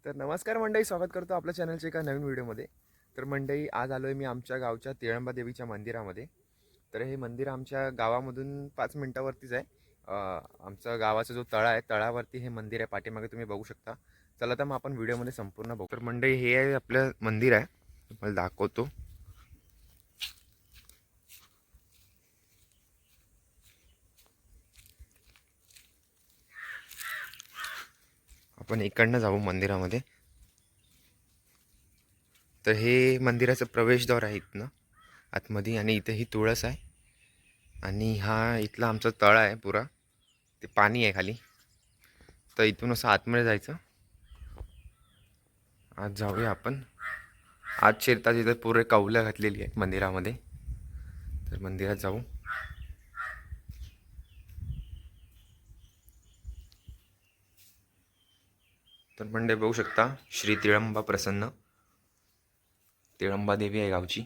तर नमस्कार मंडळी, स्वागत करतो आपल्या चॅनलच्या एका नवीन व्हिडिओमध्ये. तर मंडळी, आज आलो आहे मी आमच्या गावच्या तिळंबा देवीच्या मंदिरामध्ये. तर हे मंदिर आमच्या गावामधून 5 मिनिटावरतीच आहे. आमचा गावाचा जो तळा आहे, तळावरती हे मंदिर आहे. पाठीमागे तुम्ही बघू शकता. चला तर मग आपण व्हिडिओमध्ये संपूर्ण बघू. तर मंडळी, हे आहे आपलं मंदिर आहे, तुम्हाला दाखवतो. आपण इकडनं जाऊ मंदिरामध्ये. तर हे मंदिराचं प्रवेशद्वार आहे इथनं आतमध्ये, आणि इथे ही तुळस आहे. आणि हा इथला आमचा तळा आहे पुरा, ते पाणी आहे खाली. तर इथून असं आतमध्ये जायचं. आज जाऊया आपण. आज शिरताच इथं पुरे कौलं घातलेली आहे मंदिरामध्ये. तर मंदिरात जाऊ. तर मंडळी बघू शकता, श्री तिळंबा प्रसन्न, तिळंबा देवी आहे गावची.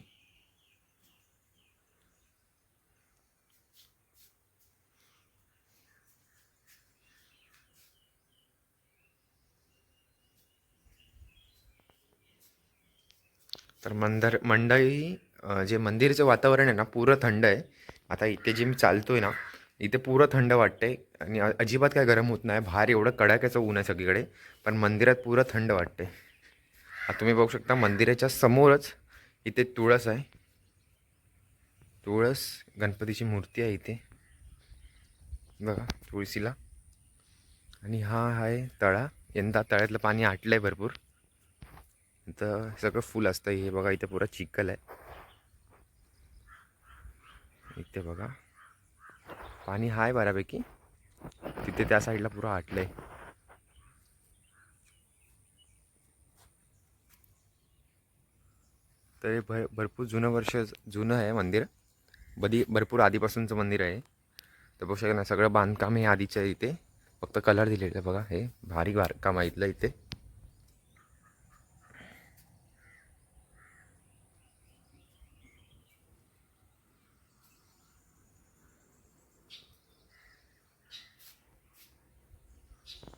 तर मंडळी, जे मंदिरचं वातावरण आहे ना, पुरं थंड आहे. आता इथे जे मी चालतोय ना, इथे पुरं थंड वाटतंय. आणि अजिबात काय गरम होत नाही. बाहेर एवढं कडाक्याचं ऊन आहे सगळीकडे, पण मंदिरात पुरं थंड वाटतंय. आता तुम्ही बघू शकता, मंदिराच्या समोरच इथे तुळस आहे. तुळस गणपतीची मूर्ती आहे इथे बघा, तुळशीला. आणि हा आहे तळा. यंदा तळ्यातलं पाणी आटलं आहे भरपूर. इथं सगळं फुल असतं. हे बघा, इथे पुरा चिखल आहे. इथे बघा, पाणी आहे बऱ्यापैकी. तिथे त्या साईडला पुरा आटलं आहे. तर हे भरपूर जुनं आहे मंदिर. भरपूर आधीपासूनचं मंदिर आहे. तर बघू शकता ना, सगळं बांधकाम हे आधीचं आहे. इथे फक्त कलर दिलेलं आहे बघा. हे भारी बांधकाम आहे इथलं. इथे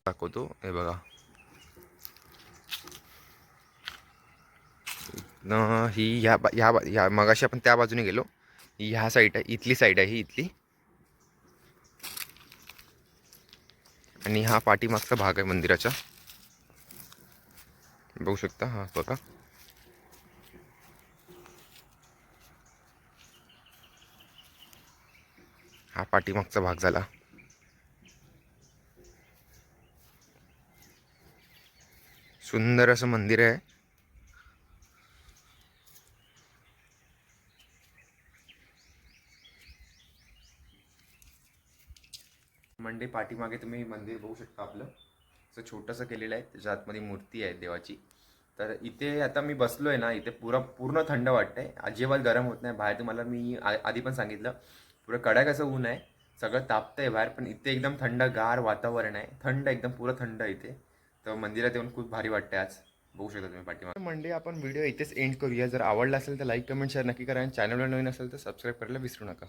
दाखवतो. हे बघा, ही ह्या मगाशी आपण त्या बाजूने गेलो. ही ह्या साईड आहे, इथली साईड आहे ही इथली. आणि हा पाठीमागचा भाग आहे मंदिराचा. बघू शकता. हा बघा, हा पाठीमागचा भाग झाला. सुंदर असं मंदिर आहे. मंडे पाठीमागे तुम्ही मंदिर बघू शकता. आपलं असं छोटंसं केलेलं आहे. त्याच्या आतमध्ये मूर्ती आहे देवाची. तर इथे आता मी बसलोय ना, इथे पूर्ण थंड वाटतंय. अजिबात गरम होत नाही. बाहेर तुम्हाला मी आधी पण सांगितलं, पुरं कडाक्याचं ऊन आहे. सगळं तापतंय बाहेर, पण इथे एकदम थंडगार वातावरण आहे. थंड, एकदम पुरं थंड आहे इथे. तर मंदिरात येऊन खूप भारी वाटतंय आज. बघू शकता तुम्ही पाठीमागे. मंडे, आपण व्हिडिओ इथेच एंड करूया. जर आवडला असेल तर लाईक, कमेंट, शेअर नक्की करा. आणि चॅनलवर नवीन असेल तर सबस्क्राईब करायला विसरू नका.